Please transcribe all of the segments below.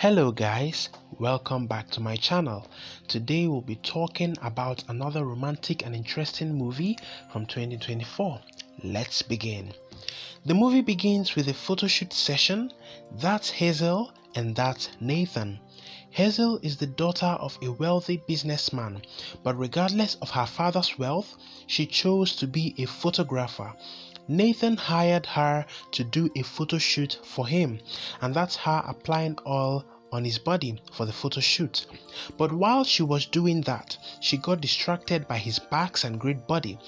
Hello guys, welcome back to my channel. Today we'll be talking about another romantic and interesting movie from 2024. Let's begin. The movie begins with a photoshoot session. That's Hazel and that's Nathan. Hazel is the daughter of a wealthy businessman, but regardless of her father's wealth, she chose to be a photographer. Nathan hired her to do a photo shoot for him, and that's her applying oil on his body for the photo shoot. But while she was doing that, she got distracted by his backs and great body.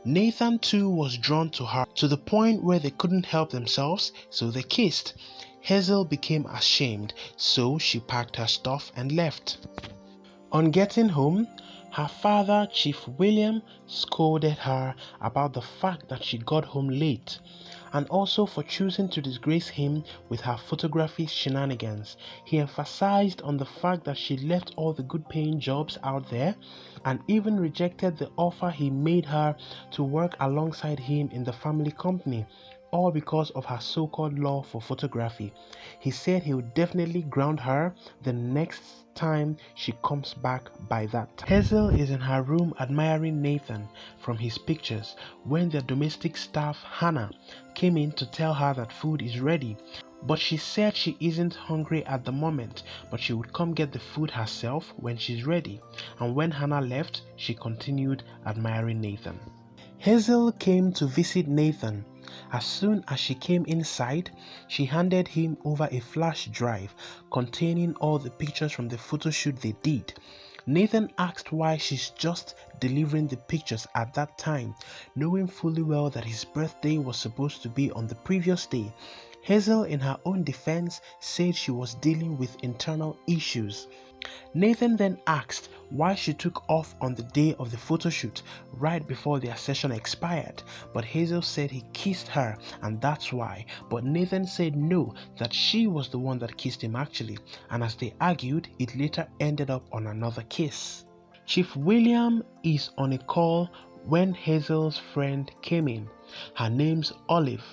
Nathan too was drawn to her to the point where they couldn't help themselves, so they kissed. Hazel became ashamed, so she packed her stuff and left. On getting home, her father, Chief William, scolded her about the fact that she got home late and also for choosing to disgrace him with her photography shenanigans. He emphasized on the fact that she left all the good paying jobs out there and even rejected the offer he made her to work alongside him in the family company, all because of her so-called love for photography. He said he would definitely ground her the next time she comes back by that time. Hazel is in her room admiring Nathan from his pictures when their domestic staff Hannah came in to tell her that food is ready, but she said she isn't hungry at the moment, but she would come get the food herself when she's ready. And when Hannah left, she continued admiring Nathan. Hazel came to visit Nathan. As soon as she came inside, she handed him over a flash drive containing all the pictures from the photo shoot they did. Nathan asked why she's just delivering the pictures at that time, knowing fully well that his birthday was supposed to be on the previous day. Hazel, in her own defense, said she was dealing with internal issues. Nathan then asked why she took off on the day of the photo shoot right before their session expired, but Hazel said he kissed her and that's why, but Nathan said no, that she was the one that kissed him actually, and as they argued, it later ended up on another kiss. Chief William is on a call when Hazel's friend came in. Her name's Olive.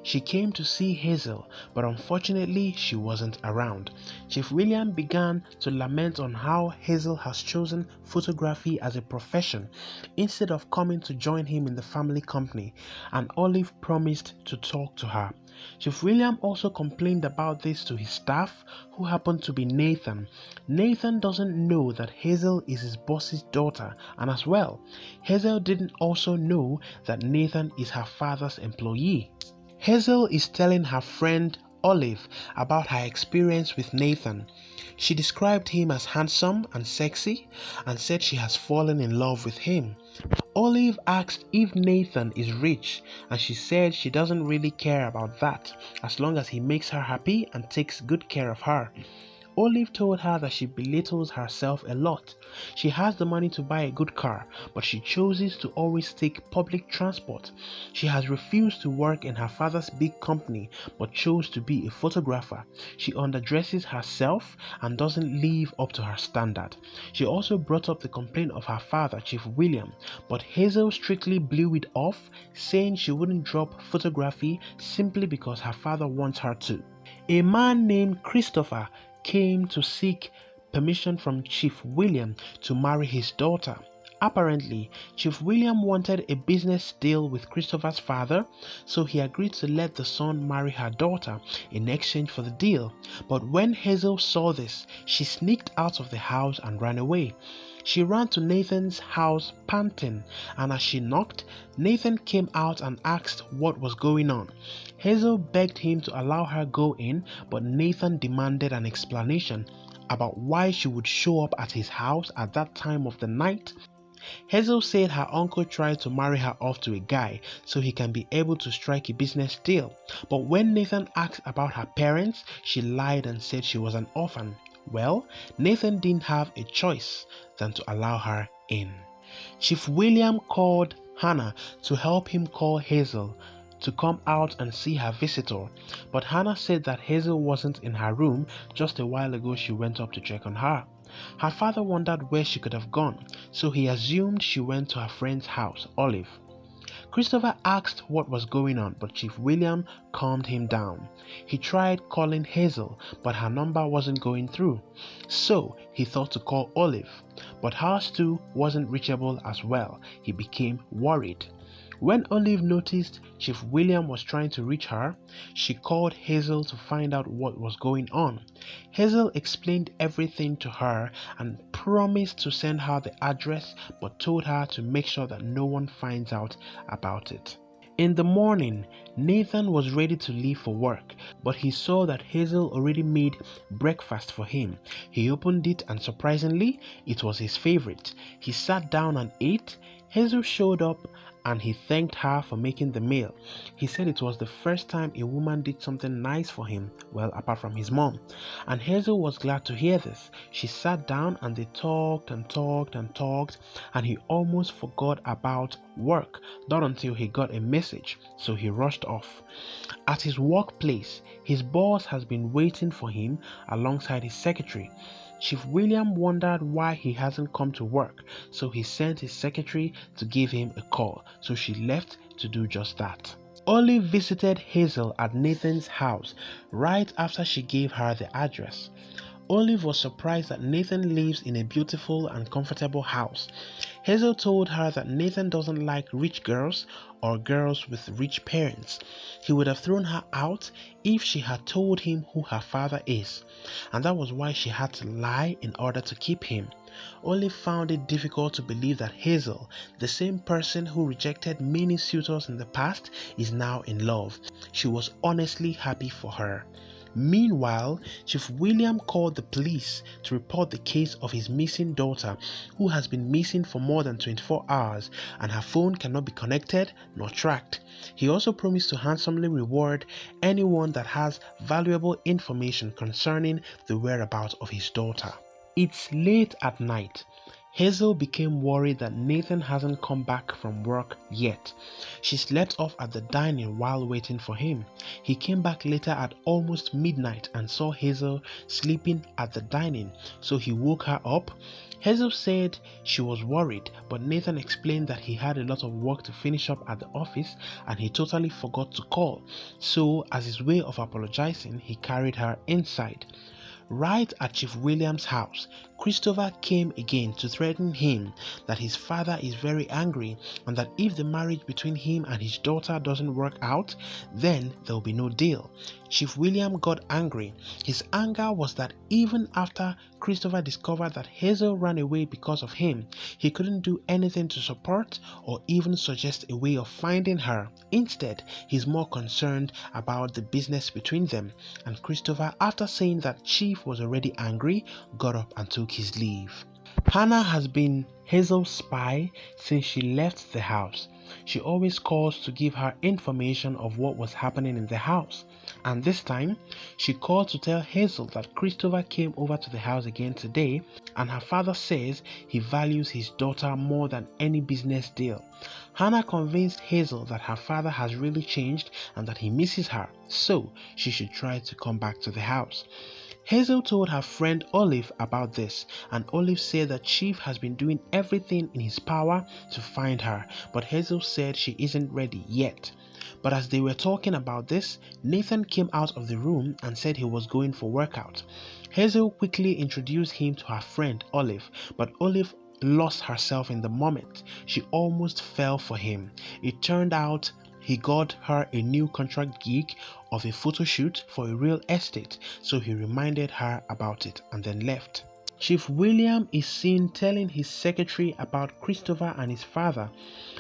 She came to see Hazel, but unfortunately she wasn't around. Chief William began to lament on how Hazel has chosen photography as a profession instead of coming to join him in the family company, and Olive promised to talk to her. Chief William also complained about this to his staff, who happened to be Nathan. Nathan doesn't know that Hazel is his boss's daughter, and as well, Hazel didn't also know that Nathan is her father's employee. Hazel is telling her friend Olive about her experience with Nathan. She described him as handsome and sexy and said she has fallen in love with him. Olive asked if Nathan is rich and she said she doesn't really care about that as long as he makes her happy and takes good care of her. Olive told her that she belittles herself a lot. She has the money to buy a good car, but she chooses to always take public transport. She has refused to work in her father's big company, but chose to be a photographer. She underdresses herself and doesn't live up to her standard. She also brought up the complaint of her father, Chief William, but Hazel strictly blew it off, saying she wouldn't drop photography simply because her father wants her to. A man named Christopher came to seek permission from Chief William to marry his daughter. Apparently, Chief William wanted a business deal with Christopher's father, so he agreed to let the son marry her daughter in exchange for the deal. But when Hazel saw this, she sneaked out of the house and ran away. She ran to Nathan's house panting, and as she knocked, Nathan came out and asked what was going on. Hazel begged him to allow her go in, but Nathan demanded an explanation about why she would show up at his house at that time of the night. Hazel said her uncle tried to marry her off to a guy so he can be able to strike a business deal, but when Nathan asked about her parents, she lied and said she was an orphan. Well, Nathan didn't have a choice than to allow her in. Chief William called Hannah to help him call Hazel to come out and see her visitor, but Hannah said that Hazel wasn't in her room. Just a while ago she went up to check on her. Her father wondered where she could have gone, so he assumed she went to her friend's house, Olive. Christopher asked what was going on, but Chief William calmed him down. He tried calling Hazel, but her number wasn't going through. So he thought to call Olive, but hers too wasn't reachable as well. He became worried. When Olive noticed Chief William was trying to reach her, she called Hazel to find out what was going on. Hazel explained everything to her and promised to send her the address, but told her to make sure that no one finds out about it. In the morning, Nathan was ready to leave for work, but he saw that Hazel already made breakfast for him. He opened it and surprisingly, it was his favorite. He sat down and ate. Hazel showed up and he thanked her for making the meal. He said it was the first time a woman did something nice for him, well, apart from his mom. And Hazel was glad to hear this. She sat down and they talked and talked and talked, and he almost forgot about work, not until he got a message, so he rushed off. At his workplace, his boss has been waiting for him alongside his secretary. Chief William wondered why he hasn't come to work, so he sent his secretary to give him a call, so she left to do just that. Olive visited Hazel at Nathan's house right after she gave her the address. Olive was surprised that Nathan lives in a beautiful and comfortable house. Hazel told her that Nathan doesn't like rich girls or girls with rich parents. He would have thrown her out if she had told him who her father is, and that was why she had to lie in order to keep him. Olive found it difficult to believe that Hazel, the same person who rejected many suitors in the past, is now in love. She was honestly happy for her. Meanwhile, Chief William called the police to report the case of his missing daughter, who has been missing for more than 24 hours and her phone cannot be connected nor tracked. He also promised to handsomely reward anyone that has valuable information concerning the whereabouts of his daughter. It's late at night. Hazel became worried that Nathan hasn't come back from work yet. She slept off at the dining while waiting for him. He came back later at almost midnight and saw Hazel sleeping at the dining, so he woke her up. Hazel said she was worried, but Nathan explained that he had a lot of work to finish up at the office and he totally forgot to call. So, as his way of apologizing, he carried her inside. Right at Chief William's house, Christopher came again to threaten him that his father is very angry and that if the marriage between him and his daughter doesn't work out, then there will be no deal. Chief William got angry. His anger was that even after Christopher discovered that Hazel ran away because of him, he couldn't do anything to support or even suggest a way of finding her. Instead, he's more concerned about the business between them. And Christopher, after saying that Chief was already angry, got up and took his leave. Hannah has been Hazel's spy since she left the house. She always calls to give her information of what was happening in the house. And this time, she called to tell Hazel that Christopher came over to the house again today and her father says he values his daughter more than any business deal. Hannah convinced Hazel that her father has really changed and that he misses her, so she should try to come back to the house. Hazel told her friend Olive about this, and Olive said that Chief has been doing everything in his power to find her, but Hazel said she isn't ready yet. But as they were talking about this, Nathan came out of the room and said he was going for workout. Hazel quickly introduced him to her friend Olive, but Olive lost herself in the moment. She almost fell for him. It turned out he got her a new contract gig of a photo shoot for a real estate, so he reminded her about it and then left. Chief William is seen telling his secretary about Christopher and his father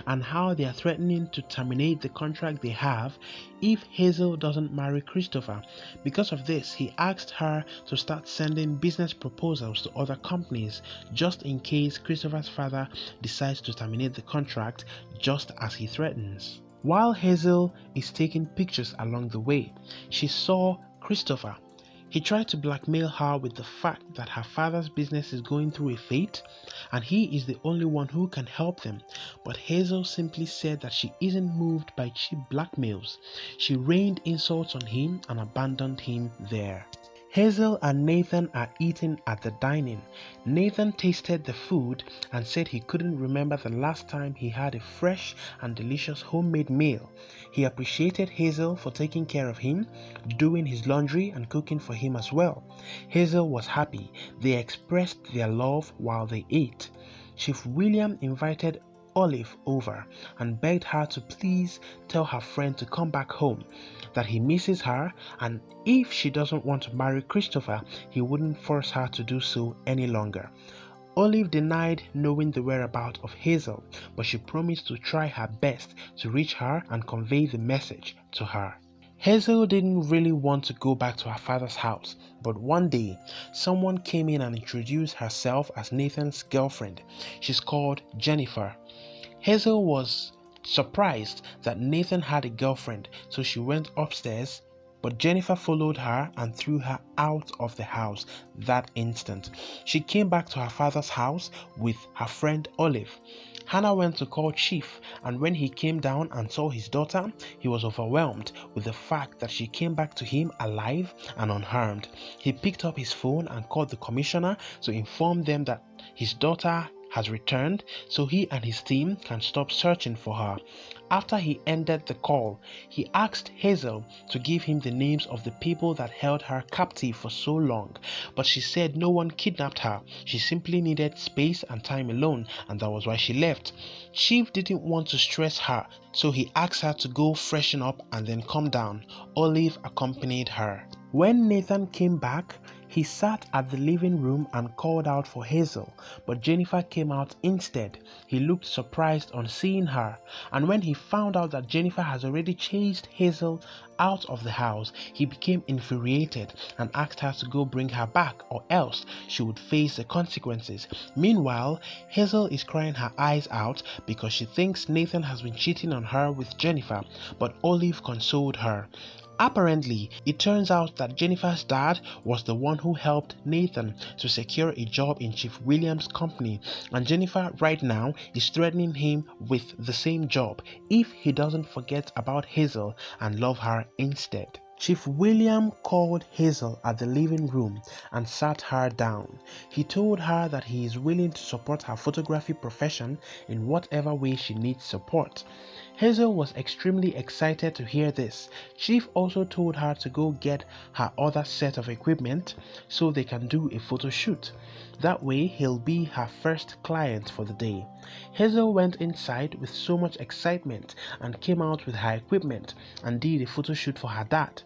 and how they are threatening to terminate the contract they have if Hazel doesn't marry Christopher. Because of this, he asked her to start sending business proposals to other companies just in case Christopher's father decides to terminate the contract just as he threatens. While Hazel is taking pictures along the way, she saw Christopher. He tried to blackmail her with the fact that her father's business is going through a fate and he is the only one who can help them. But Hazel simply said that she isn't moved by cheap blackmails. She rained insults on him and abandoned him there. Hazel and Nathan are eating at the dining. Nathan tasted the food and said he couldn't remember the last time he had a fresh and delicious homemade meal. He appreciated Hazel for taking care of him, doing his laundry and cooking for him as well. Hazel was happy. They expressed their love while they ate. Chief William invited Olive over and begged her to please tell her friend to come back home, that he misses her, and if she doesn't want to marry Christopher, he wouldn't force her to do so any longer. Olive denied knowing the whereabouts of Hazel, but she promised to try her best to reach her and convey the message to her. Hazel didn't really want to go back to her father's house, but one day, someone came in and introduced herself as Nathan's girlfriend. She's called Jennifer. Hazel was surprised that Nathan had a girlfriend, so she went upstairs, but Jennifer followed her and threw her out of the house that instant. She came back to her father's house with her friend Olive. Hannah went to call Chief, and when he came down and saw his daughter, he was overwhelmed with the fact that she came back to him alive and unharmed. He picked up his phone and called the commissioner to inform them that his daughter has returned, so he and his team can stop searching for her. After he ended the call, he asked Hazel to give him the names of the people that held her captive for so long, but she said no one kidnapped her. She simply needed space and time alone, and that was why she left. Chief didn't want to stress her, so he asked her to go freshen up and then come down. Olive accompanied her. When Nathan came back, he sat at the living room and called out for Hazel, but Jennifer came out instead. He looked surprised on seeing her, and when he found out that Jennifer has already chased Hazel out of the house, he became infuriated and asked her to go bring her back, or else she would face the consequences. Meanwhile, Hazel is crying her eyes out because she thinks Nathan has been cheating on her with Jennifer, but Olive consoled her. Apparently, it turns out that Jennifer's dad was the one who helped Nathan to secure a job in Chief William's company, and Jennifer right now is threatening him with the same job if he doesn't forget about Hazel and love her instead. Chief William called Hazel at the living room and sat her down. He told her that he is willing to support her photography profession in whatever way she needs support. Hazel was extremely excited to hear this. Chief also told her to go get her other set of equipment so they can do a photo shoot. That way he'll be her first client for the day. Hazel went inside with so much excitement and came out with her equipment and did a photo shoot for her dad.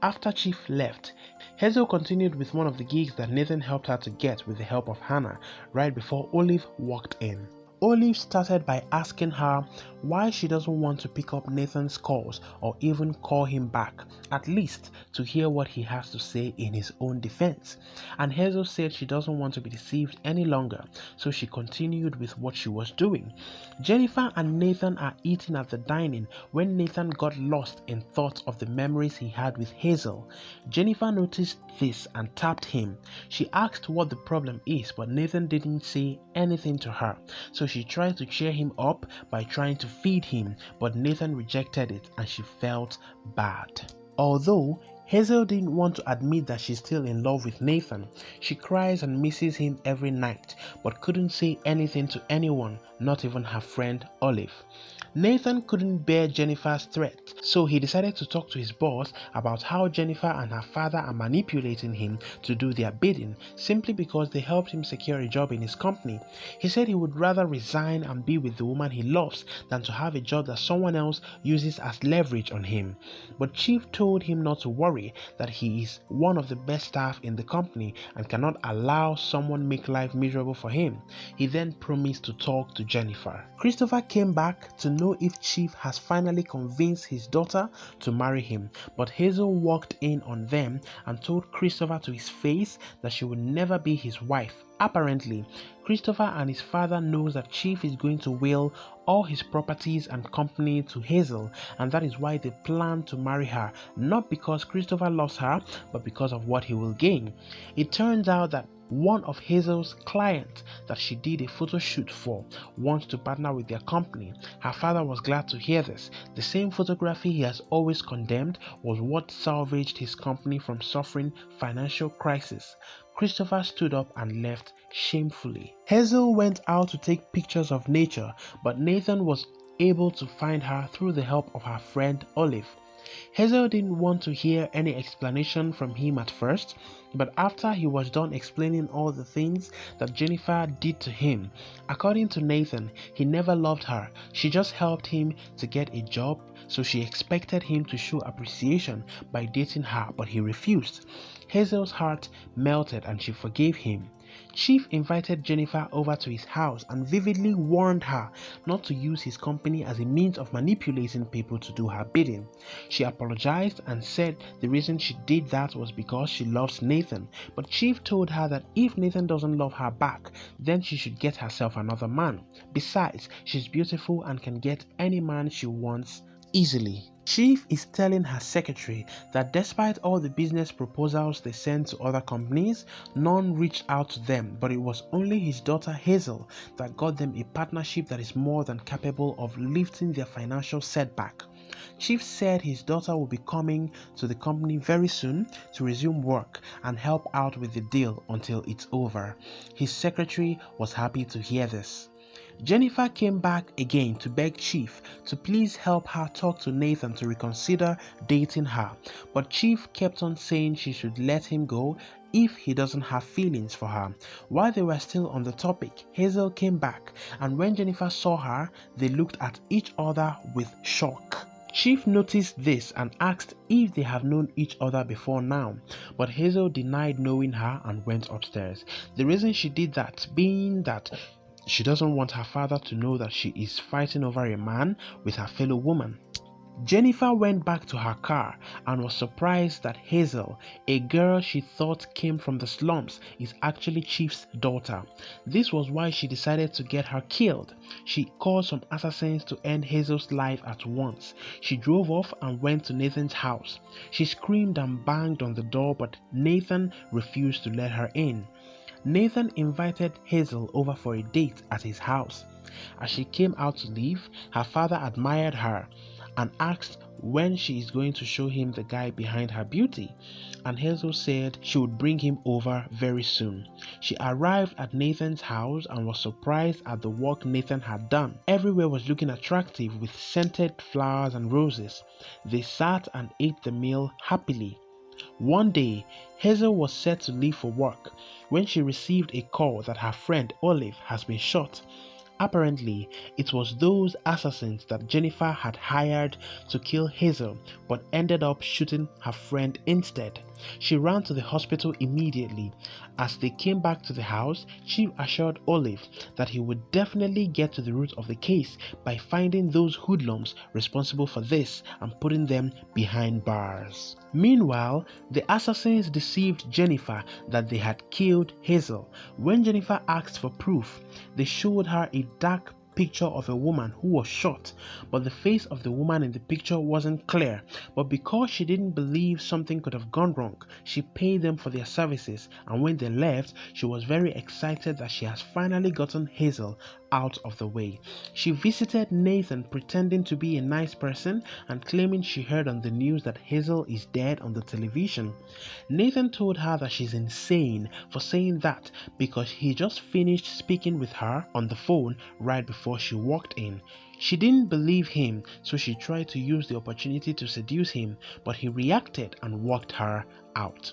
After Chief left, Hazel continued with one of the gigs that Nathan helped her to get with the help of Hannah right before Olive walked in. Olive started by asking her why she doesn't want to pick up Nathan's calls or even call him back, at least to hear what he has to say in his own defense. And Hazel said she doesn't want to be deceived any longer, so she continued with what she was doing. Jennifer and Nathan are eating at the dining when Nathan got lost in thoughts of the memories he had with Hazel. Jennifer noticed this and tapped him. She asked what the problem is, but Nathan didn't say anything to her, so she tried to cheer him up by trying to feed him, but Nathan rejected it and she felt bad. Although Hazel didn't want to admit that she's still in love with Nathan, she cries and misses him every night, but couldn't say anything to anyone, not even her friend Olive. Nathan couldn't bear Jennifer's threat, so he decided to talk to his boss about how Jennifer and her father are manipulating him to do their bidding simply because they helped him secure a job in his company. He said he would rather resign and be with the woman he loves than to have a job that someone else uses as leverage on him. But Chief told him not to worry, that he is one of the best staff in the company and cannot allow someone make life miserable for him. He then promised to talk to Jennifer. Christopher came back to know if Chief has finally convinced his daughter to marry him, but Hazel walked in on them and told Christopher to his face that she would never be his wife Apparently, Christopher and his father knows that Chief is going to will all his properties and company to Hazel, and that is why they plan to marry her, not because Christopher loves her, but because of what he will gain. It turns out that one of Hazel's clients that she did a photo shoot for wants to partner with their company. Her father was glad to hear this. The same photography he has always condemned was what salvaged his company from suffering financial crisis. Christopher stood up and left shamefully. Hazel went out to take pictures of nature, but Nathan was able to find her through the help of her friend Olive. Hazel didn't want to hear any explanation from him at first, but after he was done explaining all the things that Jennifer did to him, according to Nathan, he never loved her. She just helped him to get a job, so she expected him to show appreciation by dating her, but he refused. Hazel's heart melted and she forgave him. Chief invited Jennifer over to his house and vividly warned her not to use his company as a means of manipulating people to do her bidding. She apologized and said the reason she did that was because she loves Nathan, but Chief told her that if Nathan doesn't love her back, then she should get herself another man. Besides, she's beautiful and can get any man she wants easily. Chief is telling her secretary that despite all the business proposals they sent to other companies, none reached out to them, but it was only his daughter Hazel that got them a partnership that is more than capable of lifting their financial setback. Chief said his daughter will be coming to the company very soon to resume work and help out with the deal until it's over. His secretary was happy to hear this. Jennifer came back again to beg Chief to please help her talk to Nathan to reconsider dating her, but Chief kept on saying she should let him go if he doesn't have feelings for her. While they were still on the topic, Hazel came back, and when Jennifer saw her, they looked at each other with shock. Chief noticed this and asked if they have known each other before now, but Hazel denied knowing her and went upstairs. The reason she did that being that she doesn't want her father to know that she is fighting over a man with her fellow woman. Jennifer went back to her car and was surprised that Hazel, a girl she thought came from the slums, is actually Chief's daughter. This was why she decided to get her killed. She called some assassins to end Hazel's life at once. She drove off and went to Nathan's house. She screamed and banged on the door, but Nathan refused to let her in. Nathan invited Hazel over for a date at his house. As she came out to leave, her father admired her and asked when she is going to show him the guy behind her beauty, and Hazel said she would bring him over very soon. She arrived at Nathan's house and was surprised at the work Nathan had done. Everywhere was looking attractive with scented flowers and roses. They sat and ate the meal happily. One day, Hazel was set to leave for work when she received a call that her friend Olive has been shot. Apparently, it was those assassins that Jennifer had hired to kill Hazel, but ended up shooting her friend instead. She ran to the hospital immediately. As they came back to the house, Chief assured Olive that he would definitely get to the root of the case by finding those hoodlums responsible for this and putting them behind bars. Meanwhile, the assassins deceived Jennifer that they had killed Hazel. When Jennifer asked for proof, they showed her a dark picture of a woman who was shot, but the face of the woman in the picture wasn't clear. But because she didn't believe something could have gone wrong, she paid them for their services, and when they left, she was very excited that she has finally gotten Hazel out of the way. She visited Nathan pretending to be a nice person and claiming she heard on the news that Hazel is dead on the television. Nathan told her that she's insane for saying that because he just finished speaking with her on the phone right before she walked in. She didn't believe him, so she tried to use the opportunity to seduce him, but he reacted and walked her out.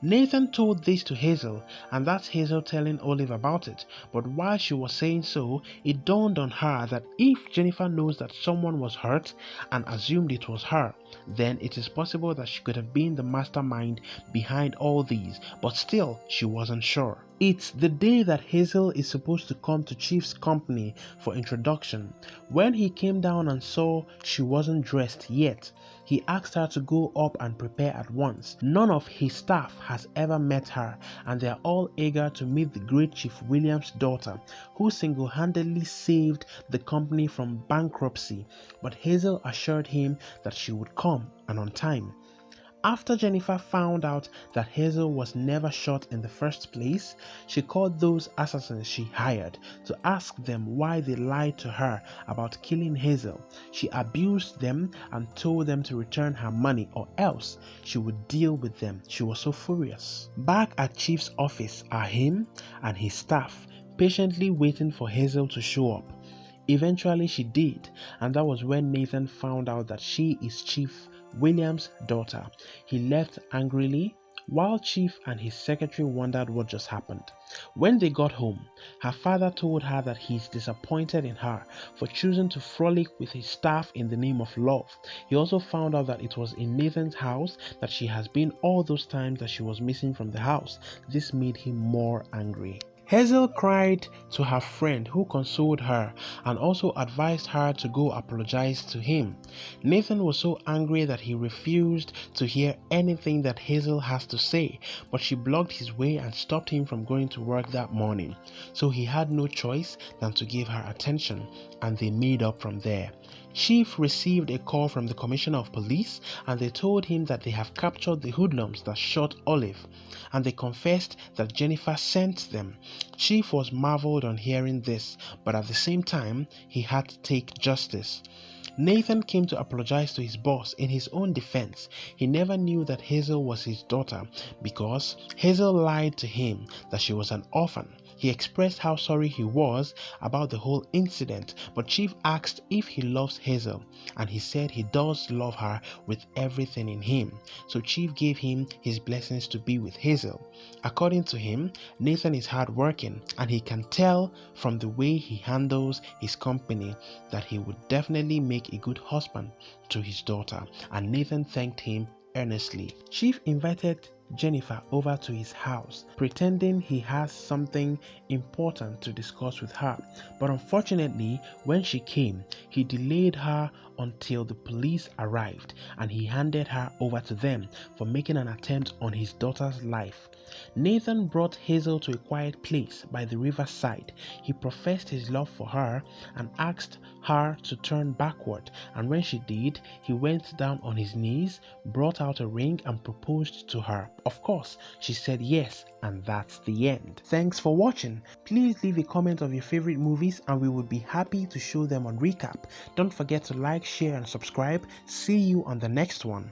Nathan told this to Hazel, and that's Hazel telling Olive about it, but while she was saying so, it dawned on her that if Jennifer knows that someone was hurt and assumed it was her, then it is possible that she could have been the mastermind behind all these, but still she wasn't sure. It's the day that Hazel is supposed to come to Chief's company for introduction. When he came down and saw she wasn't dressed yet, He asked her to go up and prepare at once. None of his staff has ever met her, and they are all eager to meet the great Chief William's daughter, who single-handedly saved the company from bankruptcy, but Hazel assured him that she would come, and on time. After Jennifer found out that Hazel was never shot in the first place, she called those assassins she hired to ask them why they lied to her about killing Hazel. She abused them and told them to return her money or else she would deal with them. She was so furious. Back at Chief's office are him and his staff, patiently waiting for Hazel to show up. Eventually she did, and that was when Nathan found out that she is Chief William's daughter. He left angrily, while Chief and his secretary wondered what just happened. When they got home, her father told her that he's disappointed in her for choosing to frolic with his staff in the name of love. He also found out that it was in Nathan's house that she has been all those times that she was missing from the house. This made him more angry. Hazel cried to her friend, who consoled her and also advised her to go apologize to him. Nathan was so angry that he refused to hear anything that Hazel has to say, but she blocked his way and stopped him from going to work that morning. So he had no choice than to give her attention, and they made up from there. Chief received a call from the Commissioner of Police, and they told him that they have captured the hoodlums that shot Olive, and they confessed that Jennifer sent them. Chief was marveled on hearing this, but at the same time, he had to take justice. Nathan came to apologize to his boss. In his own defense, he never knew that Hazel was his daughter because Hazel lied to him that she was an orphan. He expressed how sorry he was about the whole incident, but Chief asked if he loves Hazel, and he said he does love her with everything in him. So Chief gave him his blessings to be with Hazel. According to him, Nathan is hardworking, and he can tell from the way he handles his company that he would definitely make a good husband to his daughter, and Nathan thanked him earnestly. Chief invited Jennifer over to his house, pretending he has something important to discuss with her. But unfortunately, when she came, he delayed her until the police arrived, and he handed her over to them for making an attempt on his daughter's life. Nathan brought Hazel to a quiet place by the riverside. He professed his love for her and asked her to turn backward, and when she did, he went down on his knees, brought out a ring and proposed to her. Of course, she said yes, and that's the end. Thanks for watching. Please leave a comment of your favorite movies and we would be happy to show them on Recap. Don't forget to like, share and subscribe. See you on the next one.